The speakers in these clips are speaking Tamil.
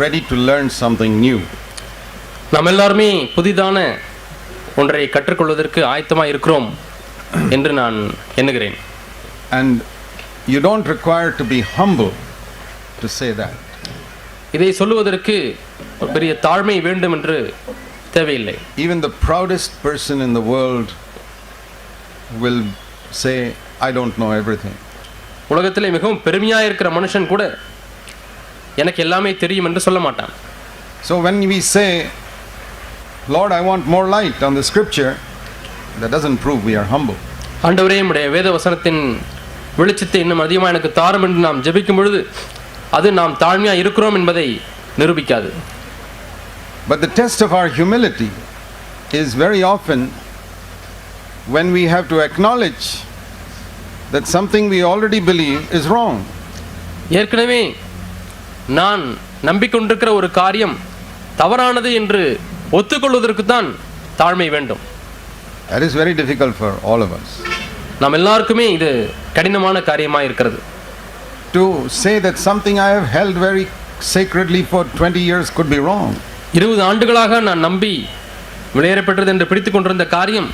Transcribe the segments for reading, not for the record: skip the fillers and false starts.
ready to learn something new. நாம் எல்லாருமே புதிதான ஒன்றை கற்றுக்கொள்வதற்கு ஆயத்தமாக இருக்கிறோம் என்று நான் எண்ணுகிறேன். And you don't require to be humble to say that. இதை சொல்லுவதற்கு ஒரு பெரிய தாழ்மை வேண்டும் என்று தேவையில்லை. Even the proudest person in the world will say, I don't know everything. உலகத்திலே மிகவும் பெருமையாக இருக்கிற மனுஷன் கூட எனக்கு எல்லாமே தெரியும் என்று சொல்ல மாட்டான். So when we say, Lord, I want more light on the scripture, that doesn't prove we are humble. ஆண்டவரே, உம்முடைய வேத வசனத்தின் வெளிச்சத்தை இன்னும் அதிகமாக எனக்கு தாரும் என்று நாம் ஜெபிக்கும் பொழுது அது நாம் தாழ்மையாக இருக்கிறோம் என்பதை நிரூபிக்காது. But the test of our humility is very often when we have to acknowledge that something we already believe is wrong. ஏற்கனவே நான் நம்பிக்கொண்டிருக்கிற ஒரு காரியம் தவறானது என்று ஒத்துக்கொள்வதற்கு தான் தாழ்மை வேண்டும். That is very difficult for all of us. நாம் எல்லாருக்குமே இது கடினமான காரியமாக இருக்கிறது. To say that something I have held very sacredly for 20 years could be wrong. 20 ஆண்டுகளாக நான் நம்பி விளையாடப்பட்டது என்று பிடித்துக் கொண்டிருந்த காரியம்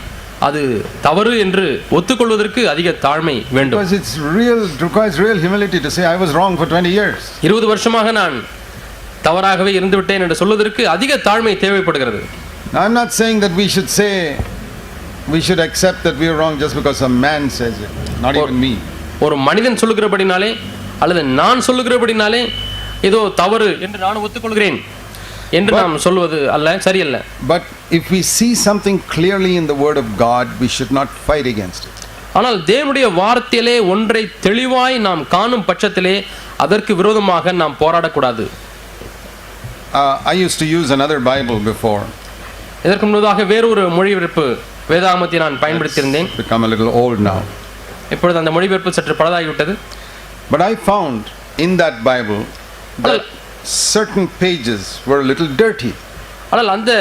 அது தவறு என்று ஒத்துக்கொள்வதற்கு அதிக தாழ்மை வேண்டும். Because it requires real humility to say I was wrong for 20 years. 20 வருஷமாக நான் தவறாகவே இருந்து விட்டேன் என்று சொல்வதற்கு அதிக தாழ்மை தேவைப்படுகிறது. Now I'm not saying that we should say we should accept that we are wrong just because some man says it, not even me. ஒரு மனிதன் சொல்லுகிறபடினாலே அல்லது நான் சொல்லுகிறபடினாலே ஏதோ தவறு என்று நான் ஒத்துக்கொள்கிறேன் என்று நாம் சொல்வது அல்ல, சரியல்ல. But if we see something clearly in the word of God, we should not fight against it. ஆனால் தேவனுடைய வார்த்தையிலே ஒன்றை தெளிவாய் நாம் காணும் பட்சத்திலே அதற்கு விரோதமாக நாம் போராடக்கூடாது. I used to use another Bible before. இதற்கு முன்னதாக வேறொரு மொழிபெயர்ப்பு வேதாகமத்தை நான் பயன்படுத்தியிருந்தேன். Become a little old now. இப்பொழுது அந்த மொழிபெயர்ப்பு சற்று பழதாகிவிட்டது. But I found in that Bible that certain pages were a little dirty. ஆனால் அந்த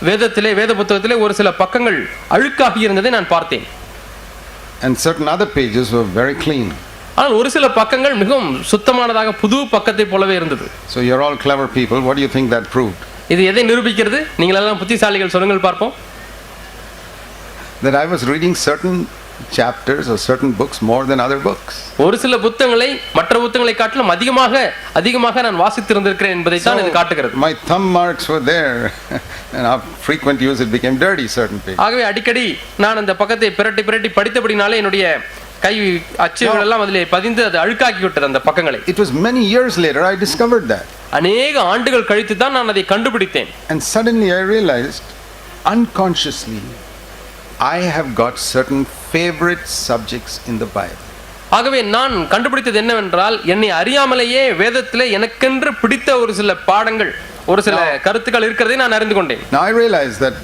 வேத புத்தகத்திலே ஒரு சில பக்கங்கள் அழுக்காகி இருந்ததை நான் பார்த்தேன். And certain other pages were very clean. ஆனால் ஒரு சில பக்கங்கள் மிகவும் சுத்தமானதாக புது பக்கத்தை போலவே இருந்தது. So you're all clever people. What do you think that proved? இது எதை நிரூபிக்கிறது? நீங்கள் எல்லாம் புத்திசாலிகள், சொல்லுங்கள் பார்ப்போம். That I was reading certain chapters or certain books more than other books. ஒரு சில புத்தகங்களை மற்ற புத்தகங்களை காட்டிலும் அதிகமாக நான் வாசித்திருந்திருக்கிறேன் என்பதை தான் இது காட்டுகிறது. My thumb marks were there and after frequent use it became dirty certain pages. ஆகவே அடிக்கடி நான் அந்த பக்கத்தை பிரட்டி படித்தபடினாலே என்னுடைய கை அச்சுகள் எல்லாம் அதிலே பதிந்து அது அழுக்காக்கி விட்டது அந்த பக்கங்களை. It was many years later I discovered that. அநேக ஆண்டுகள் கழித்து தான் நான் அதை கண்டுபிடித்தேன். And suddenly I realized unconsciously I have got certain favorite subjects in the Bible. ஆகவே நான் கண்டுபிடித்தது என்னவென்றால் என்னை அறியாமலேயே வேதத்திலே எனக்கென்று பிடித்த ஒரு சில பாடங்கள், ஒரு சில கருத்துக்கள் இருக்கிறதை நான் அறிந்து கொண்டேன். Now I realize that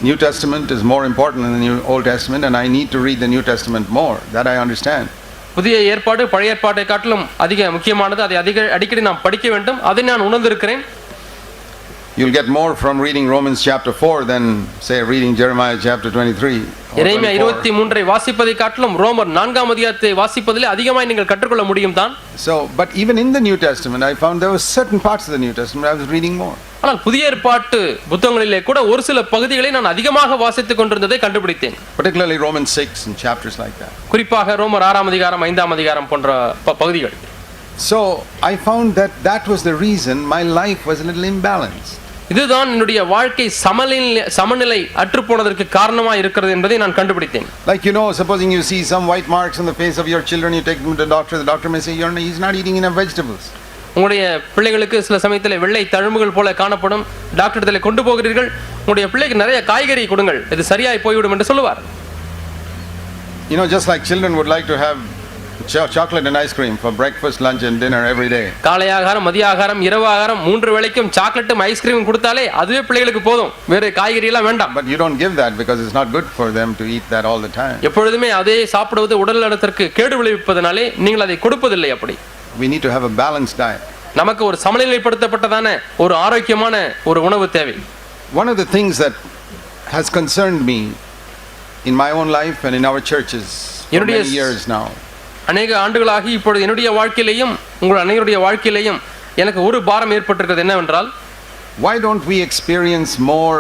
New Testament is more important than the Old Testament and I need to read the New Testament more. That I understand. புதிய ஏற்பாடு பழைய ஏற்பாட்டை காட்டிலும் அதிக முக்கியமானது, அதை அடிக்கடி நாம் படிக்க வேண்டும், அதை நான் உணர்ந்திருக்கிறேன். You'll get more from reading Romans chapter 4 than say reading Jeremiah chapter 23. எரேமியா 23 ஐ வாசிப்பதை காட்டிலும் ரோமர் 4ஆம் அதிகாரத்தை வாசிப்பதிலே அதிகமாக நீங்கள் கற்றுக்கொள்ள முடியும் தான். So but even in the New Testament I found there were certain parts of the New Testament I was reading more. ஆனால் புதிய ஏற்பாட்டு புத்தகங்களிலே கூட ஒரு சில பகுதிகளை நான் அதிகமாக வாசித்துக் கொண்டிருந்ததை கண்டுபிடித்தேன். Particularly Romans 6 and chapters like that. குறிப்பாக ரோமர் 6ஆம் அதிகாரம் 5ஆம் அதிகாரம் போன்ற பகுதிகள். So I found that was the reason my life was a little imbalanced. இதுதான் என்னுடைய வாழ்க்கை சமநிலை அற்றுப்போனதற்கு காரணமாக இருக்கிறது என்பதை நான் கண்டுபிடித்தேன். Like supposing you see some white marks on the face of your children, you take them to the doctor may say he's not eating enough vegetables. உங்களுடைய பிள்ளைகளுக்கு சில சமயத்தில் வெள்ளை தழும்புகள் போல காணப்படும், டாக்டர் இடத்துல கொண்டு போகிறீர்கள், உங்களுடைய பிள்ளைக்கு நிறைய காய்கறி கொடுங்கள், இது சரியாய் போய்விடும் என்று சொல்லுவார். Just like children would like to have chocolate and ice cream for breakfast, lunch and dinner every day. காலை ஆகாரம், மதிய ஆகாரம், இரவு ஆகாரம் 3 வேளைக்கும் சாக்லேட்டும் ஐஸ்கிரீமும் கொடுத்தாலே அதுவே பிள்ளைகளுக்கு போதும், வேற காய்கறி எல்லாம் வேண்டாம். But you don't give that because it's not good for them to eat that all the time. எப்பொழுதுமே அதே சாப்பிடுவது உடல் நலத்திற்கு கேடு விளைவிப்பதனாலே நீங்கள் அதை கொடுப்பதில்லை. அப்படி we need to have a balanced diet. நமக்கு ஒரு சமநிலைப்படுத்தப்பட்டதான ஒரு ஆரோக்கியமான ஒரு உணவு தேவை. One of the things that has concerned me in my own life and in our churches for many years now. அநேக ஆண்டுகளாகி இப்பொழுது என்னுடைய வாழ்க்கையிலேயும் உங்கள் அனைவருடைய வாழ்க்கையிலேயும் எனக்கு ஒரு பாரம் ஏற்பட்டிருக்கிறது என்னவென்றால், why don't we experience more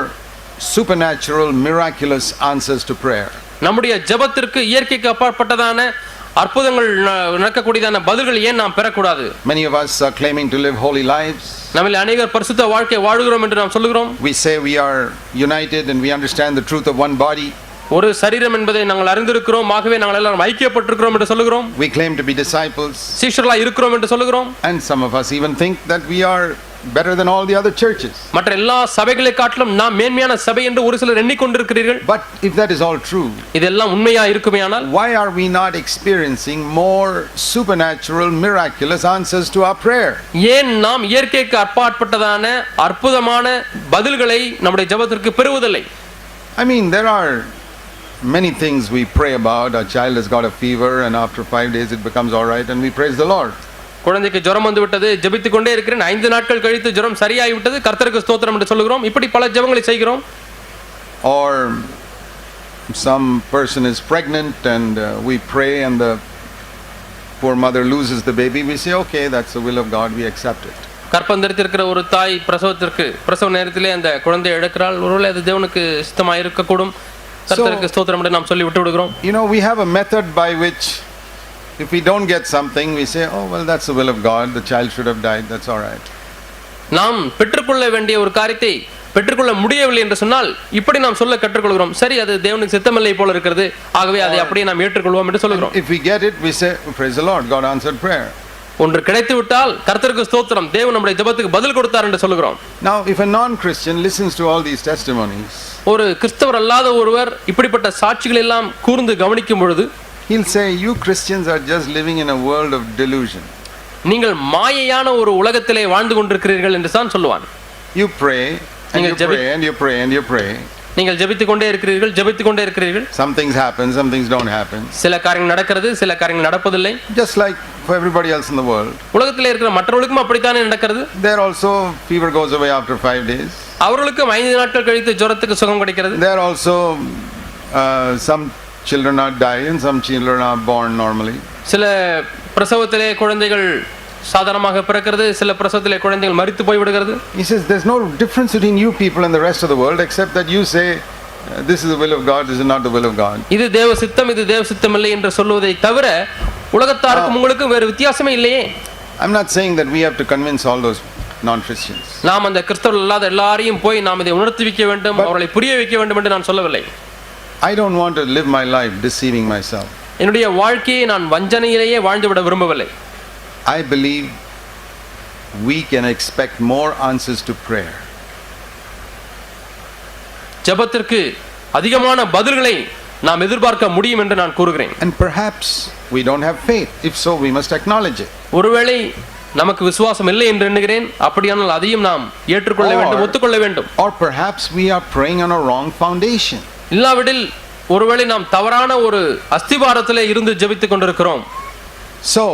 supernatural, miraculous answers to prayer? நம்முடைய ஜெபத்திற்கு இயற்கைக்கு அப்பாற்பட்டதான அற்புதங்கள் நடக்கக்கூடியதான பதில்கள் ஏன் நாம் பெறக்கூடாது? Many of us are claiming to live holy lives. நம்மில் அநேகர் பரிசுத்த வாழ்க்கை வாழுகிறோம் என்று நாம் சொல்லுகிறோம். We say we are united and we understand the truth of one body. ஒரு சரீரம் என்பதை நாங்கள் அறிந்திருக்கிறோம், ஆகவே நாங்கள் எல்லாரும் ஐக்கியப்பட்டிருக்கிறோம் என்று சொல்லுகிறோம். We claim to be disciples. சீஷர்களாய் இருக்கிறோம் என்று சொல்லுகிறோம். And some of us even think that we are better than all the other churches. மற்ற எல்லா சபைகளை காட்டிலும் நாம் மேன்மையான சபை என்று ஒரு சிலர் எண்ணிக்கொண்டிருக்கிறீர்கள். But if that is all true, இதெல்லாம் உண்மையா இருக்குமேயானால், why are we not experiencing more supernatural, miraculous answers to our prayer? ஏன் நாம் இயற்கைக்கு அப்பாற்பட்டதான அற்புதமான பதில்களை நம்முடைய ஜெபத்திற்கு பெறுவதில்லை? I mean, there are many things we pray about. Our child has got a fever and after 5 days it becomes all right and we praise the Lord. குழந்தைக்கு ஜுரம் வந்து விட்டது, ஜெபித்துக் கொண்டே இருக்கிறேன், 5 நாட்கள் கழித்து ஜுரம் சரியாகி விட்டது, கர்த்தருக்கு ஸ்தோத்திரம் என்று சொல்லுகிறோம். இப்படி பல ஜெபங்களை செய்கிறோம். Or some person is pregnant and we pray and the poor mother loses the baby. We say, okay, that's the will of God, we accept it. கற்பந்தரித்திருக்கிற ஒரு தாய் பிரசவ நேரத்திலே அந்த குழந்தையை எடுக்கிறாள், ஒருவேளை அது தேவனுக்கு சித்தமாக இருக்கக்கூடும், கர்த்தருக்கு ஸ்தோத்திரம் என்று நாம் சொல்லி விட்டு விடுகிறோம். You know, we have a method by which if we don't get something, we say, oh, well, that's the will of God. The child should have died. That's all right. நாம் பெற்றுக்கொள்ள வேண்டிய ஒரு காரியத்தை பெற்றுக்கொள்ள முடியவில்லை என்று சொன்னால் இப்படி நாம் சொல்ல கற்றுக்கொள்கிறோம். சரி, அது தேவனுக்கு சித்தமில்லை போல இருக்கிறது, ஆகவே அதை அப்படியே நாம் ஏற்றுக்கொள்வோம் என்று சொல்கிறோம். If we get it, we say, praise the Lord, God answered prayer. ஒன்று கிடைத்து விட்டால் கர்த்தருக்கு ஸ்தோத்திரம், தேவன் நம்முடைய ஜெபத்துக்கு பதில் கொடுத்தார் என்று சொல்கிறோம். Now, if a non-Christian listens to all these testimonies, ஒரு கிறிஸ்தவர் அல்லாத ஒருவர் இப்படிப்பட்ட சாட்சிகள் எல்லாம் கூர்ந்து கவனிக்கும் பொழுது, he'll say, you Christians are just living in a world of delusion. நீங்கள் மாயையான ஒரு உலகத்திலே வாழ்ந்து கொண்டிருக்கிறீர்கள் என்று தான் சொல்லுவான். You pray and you pray and you pray and you pray. நீங்கள் ஜெபித்துக் கொண்டே இருக்கிறீர்கள். Some things happen, some things don't happen. சில காரியங்கள் நடக்கிறது, சில காரியங்கள் நடப்பதில்லை. Just like for everybody else in the world. உலகத்திலே இருக்கிற மற்றவர்களுக்கும் அப்படித்தானே நடக்கிறது. There also fever goes away after 5 days. அவர்களுக்கும் 5 நாட்கள் கழித்து ஜுரத்துக்கு சுகம் கிடைக்கிறது. There also some children are die and some children are born normally. சில பிரசவத்திலே குழந்தைகள் சாதாரணமாக பிறக்கிறது, சில பிரசவத்திலே குழந்தைகள் மரித்து போய் விடுகிறது. He says there's no difference between you people and the rest of the world except that you say this is the will of God, this is not the will of God. இது தேவ சித்தம், இது தேவ சித்தம் இல்லை என்று சொல்வதை தவிர உலகத்தாருக்கும் உங்களுக்கும் வேறு வித்தியாசமே இல்லையே. I'm not saying that we have to convince all those non-Christians. நாம் அந்த கிறிஸ்தவர்கள் அல்லாத எல்லாரையும் போய் நாம் இதை உணர்த்தி வைக்க வேண்டும், அவர்களை புரிய வைக்க வேண்டும் என்று நான் சொல்லவில்லை. I don't want to live my life deceiving myself. என்னுடைய வாழ்க்கையை நான் வஞ்சனையிலேயே வாழ்ந்து விட விரும்பவில்லை. I believe we can expect more answers to prayer. ஜெபத்திற்கு அதிகமான பதில்களை நாம் எதிர்பார்க்க முடியும் என்று நான் கூறுகிறேன். And perhaps we don't have faith. If so, we must acknowledge it. ஒருவேளை நமக்கு விசுவாசம் இல்லை என்று எண்ணுகிறேன், அப்படியானால் அதையும் நாம் ஏற்றுக்கொள்ள வேண்டும், ஒத்துக்கொள்ள வேண்டும். Or perhaps we are praying on a wrong foundation. இல்லாவிடில் ஒருவேளை நாம் தவறான ஒரு அஸ்திபாரத்திலே இருந்து ஜெபித்துக் கொண்டிருக்கிறோம். So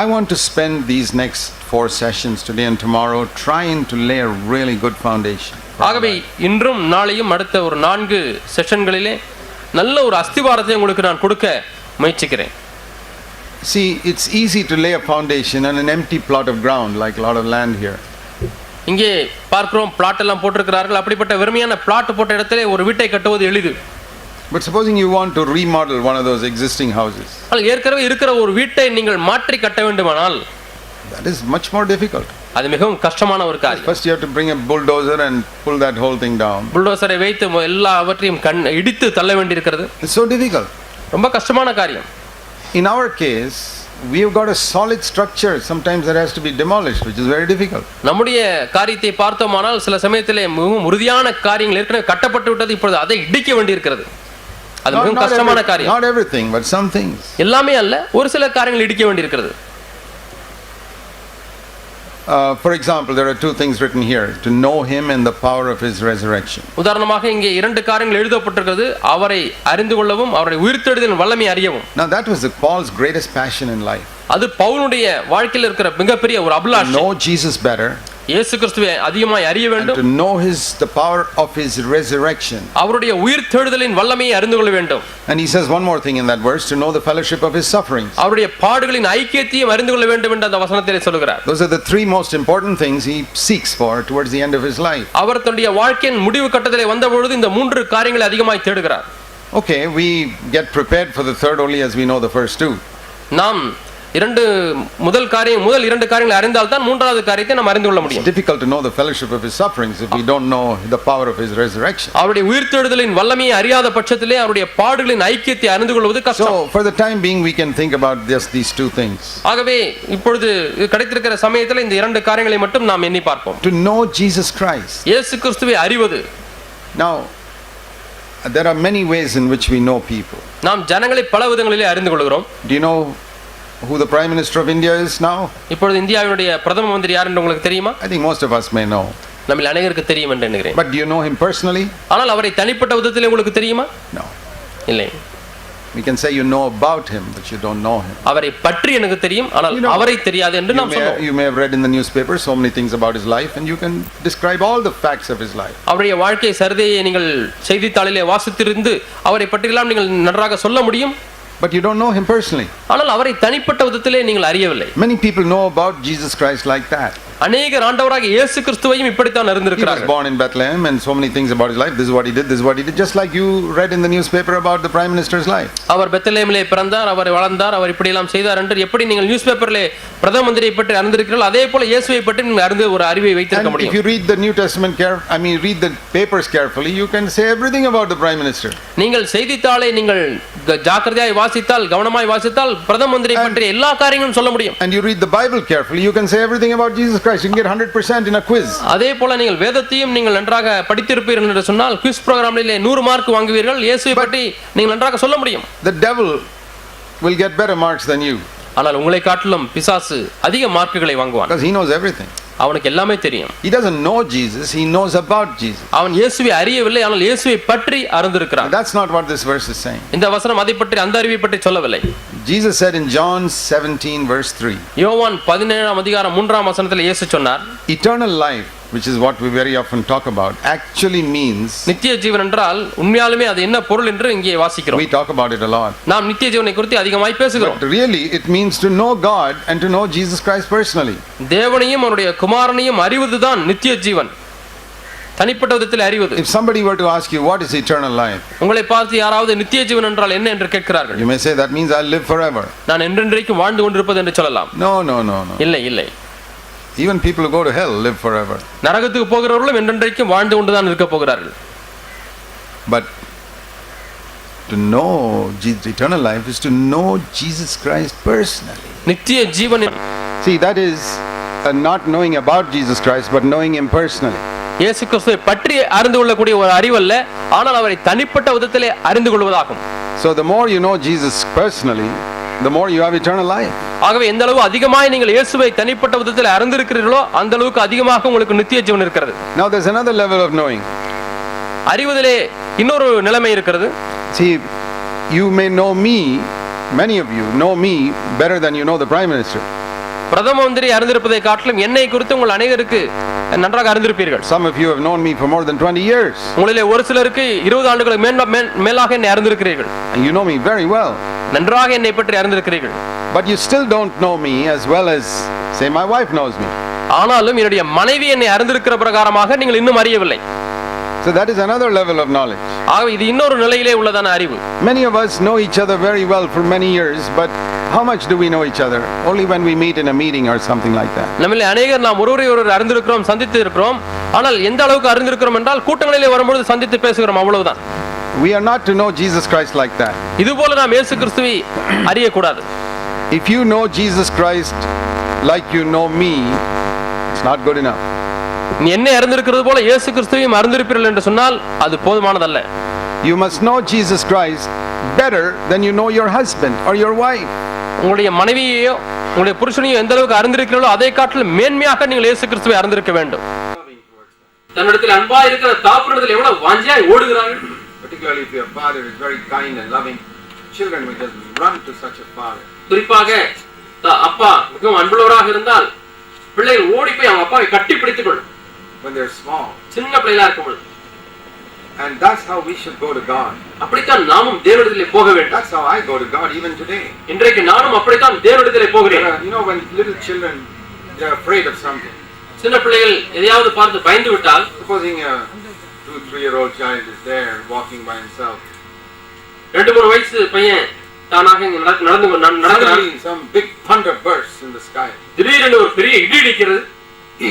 I want to spend these next 4 sessions today and tomorrow trying to lay a really good foundation. ஆகவே இன்றும் நாளையும் அடுத்த ஒரு 4 செஷன்களிலே நல்ல ஒரு அஸ்திபாரத்தை உங்களுக்கு நான் கொடுக்க முயற்சிக்கிறேன். See, it's easy to lay a foundation on an empty plot of ground like a lot of land here. இங்கே பார்க்கிறோம், பிளாட் எல்லாம் போட்டிருக்கிறார்கள். அப்படிப்பட்ட வெறுமையான பிளாட் போட்ட இடத்திலே ஒரு வீட்டை கட்டுவது எளிது. But supposing you want to remodel one of those existing houses, ஏற்கனவே இருக்கிற ஒரு வீட்டை நீங்கள் மாற்றி கட்ட வேண்டுமானால் that is much more difficult. அது மிகவும் கஷ்டமான ஒரு காரியம். First you have to bring a bulldozer and pull that whole thing down. புல்டோசரை வைத்து எல்லாவற்றையும் இடித்து தள்ள வேண்டியிருக்கிறது. It's so difficult. ரொம்ப கஷ்டமான காரியம். In our case, we have got a solid structure. Sometimes that has to be demolished, which is very difficult. நம்முடைய காரியத்தை பார்த்தோமானால் சில சமயத்திலே மிகவும் உறுதியான காரியங்கள் ஏற்கனவே கட்டப்பட்டு விட்டது, இப்பொழுது அதை இடிக்க வேண்டியிருக்கிறது. அது மிகவும் கஷ்டமான காரியம். Not everything, but some things. எல்லாமே அல்ல, ஒரு சில காரியங்கள் இடிக்க வேண்டியிருக்கிறது. For example, there are 2 things written here: to know him and the power of his resurrection. உதாரணமாக இங்கே 2 காரியங்கள் எழுதப்பட்டிருக்கிறது. அவரை அறிந்து கொள்ளவும், அவரை உயிர்த்தெழுதலின் வல்லமை அறியவும். Now that was Paul's greatest passion in life. அது பவுலுடைய வாழ்க்கையில் இருக்கிற மிகப்பெரிய ஒரு அபிலாஷை. Know Jesus better. இயேசு கிறிஸ்துவை அதிகமாய் அறிய and வேண்டும். to know the power of his resurrection. அவருடைய உயிர்த்தெழுதலின் வல்லமையை அறிந்து கொள்ள வேண்டும். And he says one more thing in that verse, to know the fellowship of his sufferings. அவருடைய பாடுகளின் ஐக்கியத்தையும் அறிந்து கொள்ள வேண்டும் என்று அந்த வசனத்திலே சொல்கிறார். Those are the three most important things he seeks for towards the end of his life. அவர் தன்னுடைய வாழ்க்கையின் முடிவு கட்டத்திலே வந்தபொழுது இந்த மூன்று காரியங்களை அதிகமாய் தேடுகிறார். Okay, we get prepared for the third only as we know the first two. நாம் முதல் இரண்டு காரியங்களை அறிந்தால் தான் மூன்றாவது காரியத்தை நாம் அறிந்து கொள்ள முடியும். It's difficult to know the fellowship of his sufferings if we don't know the power of his resurrection. அவருடைய உயிர்த்தெழுதலின் வல்லமையை அறியாத பட்சத்திலே அவருடைய பாடுகளின் ஐக்கியத்தை அறிந்து கொள்வது கஷ்டம். So for the time being we can think about just these two things. ஆகவே இப்பொழுது கிடைத்திருக்கிற சமயத்தில் இந்த இரண்டு காரியங்களை மட்டும் நாம் எண்ணி பார்ப்போம். To know Jesus Christ. இயேசு கிறிஸ்துவை அறிவது. Now there are many ways in which we know people. நாம் ஜனங்களை பல விதங்களிலே அறிந்து கொள்கிறோம். Do you know who the Prime Minister of India is now? இப்பொழுது இந்தியாவினுடைய பிரதம மந்திரி யார் என்று உங்களுக்கு தெரியுமா? I think most of us may know. நம்மில் அநேகருக்கு தெரியும் என்று எண்ணுகிறேன். But do you know him personally? ஆனால் அவரை தனிப்பட்ட விதத்திலே உங்களுக்கு தெரியுமா? No. இல்லை. We can say you know about him but you don't know him. அவரை பற்றி எனக்கு தெரியும் ஆனால் அவரை தெரியாது என்று நாம் சொல்றோம். You may have read in the newspaper so many things about his life and you can describe all the facts of his life. அவருடைய வாழ்க்கை சரிதையை நீங்கள் செய்தித்தாளிலே வாசித்திருந்து அவரை பற்றியெல்லாம் நீங்கள் நன்றாக சொல்ல முடியும். But you don't know him personally. ஆனால் அவரை தனிப்பட்ட விதத்திலே நீங்கள் அறியவில்லை. Many people know about Jesus Christ like that. அநேகர் ஆண்டவராகிய இயேசு கிறிஸ்துவையும் இப்படித்தான் அறிந்திருக்கிறார்கள். He was born in Bethlehem and so many things about his life. This is what he did, this is what he did, just like you read in the newspaper about the Prime Minister's life. அவர் பெத்லெஹேமிலே பிறந்தார், அவர் வளர்ந்தார், அவர் இப்படி எல்லாம் செய்தார் என்று எப்படி நீங்கள் நியூஸ் பேப்பரிலே பிரதம மந்திரியை பற்றி அறிந்திருக்கிறீர்கள் அதே போல இயேசுவை பற்றி நீங்கள் அறிந்து ஒரு அறிவை வைத்திருக்க முடியும். If you read the New Testament read the papers carefully, you can say everything about the Prime Minister. நீங்கள் செய்தித்தாளை நீங்கள் ஜாக்கிரதையாய் வாசித்தால் கவனமாய் வாசித்தால் பிரதம மந்திரியை பற்றி எல்லா காரியங்களும் சொல்ல முடியும். And you read the Bible carefully, you can say everything about Jesus Christ. You can get 100% in a quiz. அதே போல நீங்கள் வேதத்தையும் நீங்கள் நன்றாக படித்திருப்பீர்கள் என்று சொன்னால் குவிஸ் புரோகிராமிலே 100 மார்க் வாங்குவீர்கள். இயேசுவை பற்றி நீங்கள் நன்றாக சொல்ல முடியும். The devil will get better marks than you. ஆனால் உங்களை காட்டிலும் பிசாசு அதிக மார்க்குகளை வாங்குவான். Because he knows everything. அவனுக்கு எல்லாமே தெரியும். He doesn't know Jesus, he knows about Jesus. அவன் இயேசுவை அறியவில்லை, ஆனால் இயேசுவை பற்றி அறிந்திருக்கிறான். That's not what this verse is saying. இந்த வசனம் அதை பற்றி அந்த அறிவை பற்றி சொல்லவில்லை. Jesus said in John 17 verse 3. யோவான் 17ஆம் அதிகாரம் 3ஆம் வசனத்தில் இயேசு சொன்னார், Eternal life, which is what we very often talk about, actually means, நித்திய ஜீவன் என்றால் உண்மையாலுமே அது என்ன பொருள் என்று இங்கே வாசிக்கிறோம். we talk about it a lot. நாம் நித்திய ஜீவனை குறித்து அதிகமாய் பேசுகிறோம். But really it means to know God and to know Jesus Christ personally. தேவனையும் அவருடைய குமாரனையும் அறிவதுதான் நித்திய ஜீவன். தனிப்பட்ட விதத்தில் அறிவது. If somebody were to ask you what is eternal life, உங்களை பார்த்து யாராவது நித்திய ஜீவன் என்றால் என்ன என்று கேட்கிறார்கள். you may say that means I'll live forever. நான் என்றென்றைக்கும் வாழ்ந்து கொண்டிருப்பது என்று சொல்லலாம். No. இல்லை இல்லை. Even people who go to hell live forever. நரகத்துக்கு போகிறவர்களும் என்றென்றைக்கும் வாழ்ந்து கொண்டுதான் இருக்க போகிறார்கள். But to know eternal life is to know Jesus Christ personally. நித்திய ஜீவன். See, that is not knowing about Jesus Christ but knowing him personally. இயேசு கிறிஸ்துவை பற்றி அறிந்து கொள்ளக்கூடிய ஒரு அறிவல்ல, ஆனால் அவரை தனிப்பட்ட விதத்திலே அறிந்து கொள்வதாகும். So the more you know Jesus personally, the more you have eternal life. ஆகவே எந்த அளவு அதிகமாக நீங்கள் இயேசுவை தனிப்பட்ட விதத்தில் அறிந்திருக்கிறீர்களோ அந்த அளவுக்கு அதிகமாக உங்களுக்கு நித்திய ஜீவன் இருக்கிறது. Now there's another level of knowing. அறிவதிலே இன்னொரு நிலைமை இருக்கிறது. See, you may know me, many of you know me better than you know the Prime Minister. பிரதம மந்திரி அறிந்திருப்பதை காட்டிலும் என்னை குறித்து உங்கள் அநேகருக்கு நன்றாக அறிந்திருப்பீர்கள். Some of you have known me for more than 20 years. உங்களிலே ஒரு சிலருக்கு 20 ஆண்டுகளுக்கு மேலாக என்னை அறிந்திருக்கிறீர்கள். And you know me very well. நன்றாக என்னை பற்றி அறிந்திருக்கிறீர்கள். But you still don't know me as well as say my wife knows me. ஆனாலும் என்னுடைய மனைவி என்னை அறிந்திருக்கிற பிரகாரமாக நீங்கள் இன்னும் அறியவில்லை. So that is another level of knowledge. ஆக இது இன்னொரு நிலையிலே உள்ளதான அறிவு. Many of us know each other very well for many years, but how much do we know each other? Only when we meet in a meeting or something like that. நம்மிலே அநேகர் நாம் ஒருவரை அறிந்திருக்கிறோம், சந்தித்து இருக்கிறோம். ஆனால் எந்த அளவுக்கு அறிந்திருக்கிறோம் என்றால் கூட்டங்களிலே வரும்போது சந்தித்து பேசுகிறோம், அவ்வளவுதான். We are not to know Jesus Christ like that. இதுபோல நாம் இயேசு கிறிஸ்துவை அறியக்கூடாது. If you know Jesus Christ like you know me, it's not good enough. நீ என்னை அறிந்திருக்கிறது போல இயேசு கிறிஸ்துவையும் அறிந்திருப்பீர்கள் என்று சொன்னால் அது போதுமானதல்ல. You must know Jesus Christ better than you know your husband or your wife. உங்களுடைய மனைவியையோ உங்களுடைய புருஷனையோ எந்த அளவுக்கு அறிந்திருக்கிறீர்களோ அதை காட்டிலும் மேன்மையாக நீங்கள் இயேசு கிறிஸ்துவை அறிந்திருக்க வேண்டும். தன்னிடத்தில் அன்பா இருக்கிற தாப்பனிடத்தில் எவ்வளவு வாஞ்சியாய் ஓடுகிறார்கள். Particularly if your father is very kind and loving, children will just run to such a father. குறிப்பாக அப்பா மிகவும் அன்புள்ளவராக இருந்தால் பிள்ளைகள் ஓடி போய் அவங்க அப்பாவை கட்டி பிடித்துக் கொள்ளும் when they're small. சின்ன பிள்ளைகளா இருக்கும் பொழுது. And that's how we should go to God. அப்படித்தான் நாமும் தேவனிடத்திலே போக வேண்டும். That's how I go to God even today. இன்றைக்கு நானும் அப்படித்தான் தேவனிடத்திலே போகிறேன். You know, when little children, they're afraid of something. சின்ன பிள்ளைகள் எதையாவது பார்த்து பயந்து விட்டால், Supposing a 2-3-year-old child is there walking by himself. 2-3 வயசு பையன் தானாக நடக்கிறான். Suddenly some big thunder bursts in the sky. திடீரென்று ஒரு பெரிய இடி இடிக்கிறது. He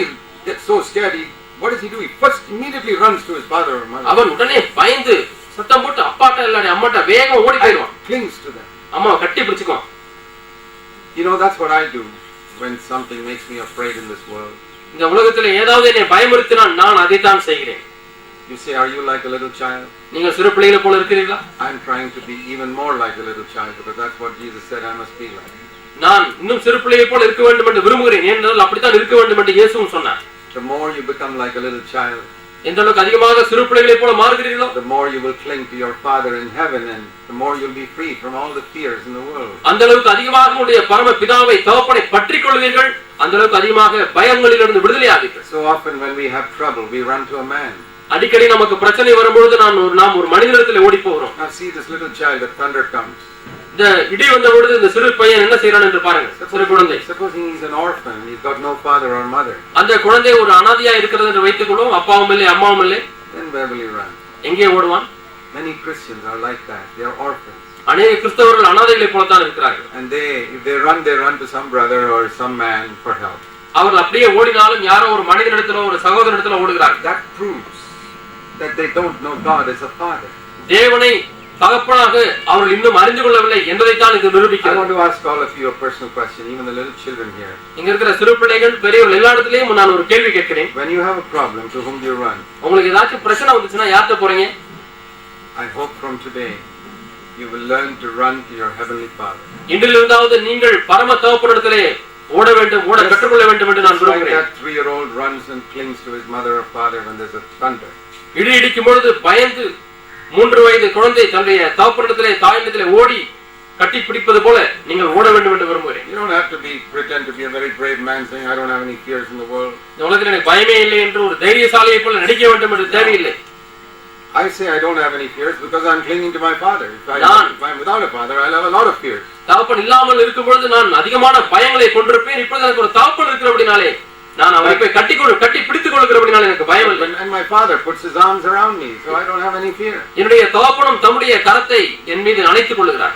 gets so scared. What does he do? He first immediately runs to his father or mother. அவன் உடனே பயந்து சத்தம் போட்டு அப்பாட்ட இல்லாட்டி அம்மாட்ட வேகமா ஓடி போயிடுவான். Clings to them. அம்மாவை கட்டி பிடிச்சுக்குவான். You know, that's what I do when something makes me afraid in this world. இந்த உலகத்துல ஏதாவது என்னை பயமுறுத்தினால் நான் அதைத்தான் செய்கிறேன். You say, are you like a little child? நீங்கள் சிறு பிள்ளைகளை போல இருக்கிறீர்களா? I'm trying to be even more like a little child because that's what Jesus said I must be like. நான் இன்னும் சிறு பிள்ளையை போல இருக்க வேண்டும் என்று விரும்புகிறேன். ஏனென்றால் அப்படித்தான் இருக்க வேண்டும் என்று இயேசுவும் சொன்னார். The more you become like a little child, எந்த அளவுக்கு அதிகமாக சிறு பிள்ளைகளை போல மாறுகிறீர்களோ, the more you will cling to your Father in heaven and the more you'll be free from all the fears in the world. அந்த அளவுக்கு அதிகமாக உங்களுடைய பரம பிதாவை தகப்பனை பற்றிக் கொள்வீர்கள். அந்த அளவுக்கு அதிகமாக பயங்களிலிருந்து விடுதலையாவீர்கள். So often when we have trouble, we run to a man. அடிக்கடி நமக்கு பிரச்சனை வரும்பொழுது நாம் ஒரு மனிதனிடத்தில் ஓடி போகிறோம். Now see this little child, the thunder comes. இந்த இடி வந்த பொழுது இந்த சிறு பையன் என்ன செய்யறான் என்று பாருங்க. சிறு குழந்தை. Supposing he's an orphan, he's got no father or mother. அந்த குழந்தை ஒரு அனாதையா இருக்கிறது என்று வைத்துக் கொள்வோம். அப்பாவும் இல்லை அம்மாவும் இல்லை. Then where will he run? எங்கே ஓடுவான்? Many Christians are like that. They are orphans. அநேக கிறிஸ்தவர்கள் அனாதைகளை போலத்தான் இருக்கிறார்கள். And if they run to some brother or some man for help. அவர்கள் அப்படியே ஓடினாலும் யாரோ ஒரு மனிதனிடத்திலோ ஒரு சகோதரனிடத்திலோ ஓடுகிறார்கள். That proves that they don't know God as a father. தேவனை தகப்பனாக அவர்கள் இன்னும் அறிந்து கொள்ளவில்லை என்பதைத்தான் இது I நிரூபிக்கிறது. want to ask all of you a personal question, even the little children here. இங்க இருக்கிற சிறு பிள்ளைகள் பெரியவர்கள் எல்லா இடத்துலயும் நான் ஒரு கேள்வி கேட்கிறேன். When you have a problem, to whom do you run? உங்களுக்கு ஏதாச்சும் பிரச்சனை வந்துச்சுன்னா யார்கிட்ட போறீங்க? I hope from today you will learn to run to your heavenly Father. இன்றிலிருந்தாவது நீங்கள் பரம தகப்பனிடத்திலே ஓட வேண்டும், ஓட கற்றுக்கொள்ள வேண்டும் என்று நான் Like விரும்புகிறேன். that 3-year-old runs and clings to his mother or father when there's a thunder. இடி இடிக்கும் பொழுது பயந்து 3 வயது குழந்தை தன்னுடைய தகப்பனிடத்திலே தாயினிடத்திலே ஓடி கட்டி பிடிப்பது போல நீங்கள் ஓட வேண்டும் என்று விரும்புகிறேன். You don't have to pretend to be a very brave man saying I don't have any fears in the world. இந்த உலகத்தில் எனக்கு பயமே இல்லை என்று ஒரு தைரியசாலியை போல நடிக்க வேண்டும் என்று தேவையில்லை. I say I don't have any fears because I'm clinging to my father. If I'm without a father, I'll have a lot of fears. தகப்பன் இல்லாமல் இருக்கும் பொழுது நான் அதிகமான பயங்களை கொண்டிருப்பேன். இப்பொழுது எனக்கு ஒரு தகப்பன் இருக்கிறபடினாலே நான் அவரை போய் கட்டி பிடித்துக் கொள்கிறபடினாலே எனக்கு பயம் இல்லை. And my father puts his arms around me, so I don't have any fear. என்னுடைய தகப்பனும் தம்முடைய கரத்தை என் மீது அணைத்துக் கொள்கிறார்.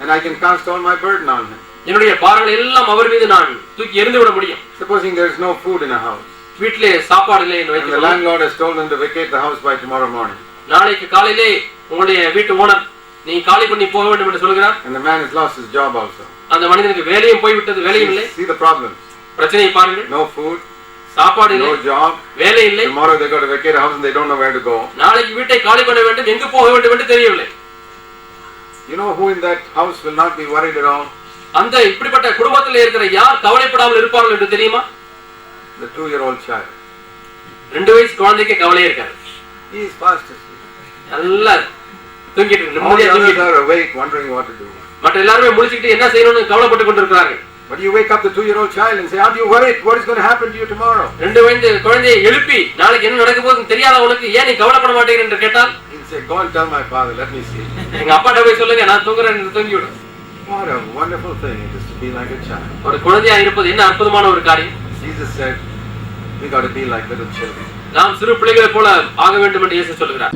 And I can cast all my burden on him. என்னுடைய பாரங்களை எல்லாம் அவர் மீது நான் தூக்கி எறிந்து விட முடியும். Supposing there's no food in a house. வீட்டிலே சாப்பாடு இல்லை என்று And the வைத்துக்கொள்ளுங்கள். landlord has told them to vacate the house by tomorrow morning. நாளைக்கு காலையிலே உங்களுடைய வீட்டு ஓனர் நீ காலி பண்ணி போக வேண்டும் என்று சொல்கிறார். And the man has lost his job also. அந்த மனிதனுக்கு வேலையும் போய்விட்டது, வேலையும் இல்லை. See the problems. பிரச்சனையை பாருங்கள். No food, சாப்பாடு இல்லை, no job. வேலை இல்லை. Tomorrow they go to vacate a house and they don't know where to go. நாளைக்கு வீட்டை காலி பண்ண வேண்டும், எங்கு போக வேண்டும் என்று தெரியவில்லை. You know who in that house will not be worried at all? அந்த இப்படிப்பட்ட குடும்பத்தில் இருக்கிற யார் கவலைப்படாமல் இருப்பார்கள் என்று தெரியுமா? The 2-year-old child. 2 வயசு குழந்தைக்கு கவலையே இருக்காது. He is fast asleep. நல்லா தூங்கிட்டு All the நிம்மதியா others தூங்கிட்டு are awake, wondering what to do. மற்ற எல்லாருமே முழிச்சுக்கிட்டு என்ன செய்யணும்னு கவலைப்பட்டு கொண்டிருக்கிறார்கள். But you wake up the 2-year-old child and say, "Aren't you worried? What is going to happen to you tomorrow?" 2 வயது குழந்தையை எழுப்பி நாளைக்கு என்ன நடக்க போகுதுன்னு தெரியாத உனக்கு ஏன் நீ கவலைப்பட மாட்டேங்கிற என்று கேட்டால் He'll say, "Go and tell my father, let me see." எங்க அப்பாட்ட போய் சொல்லுங்க, நான் தூங்குறேன் என்று தூங்கி விடும். What a wonderful thing it is to be like a child. ஒரு குழந்தையா இருப்பது என்ன அற்புதமான ஒரு காரியம். Jesus said, "We got to be like little children." நாம் சிறு பிள்ளைகளை போல ஆக வேண்டும் என்று இயேசு சொல்கிறார்.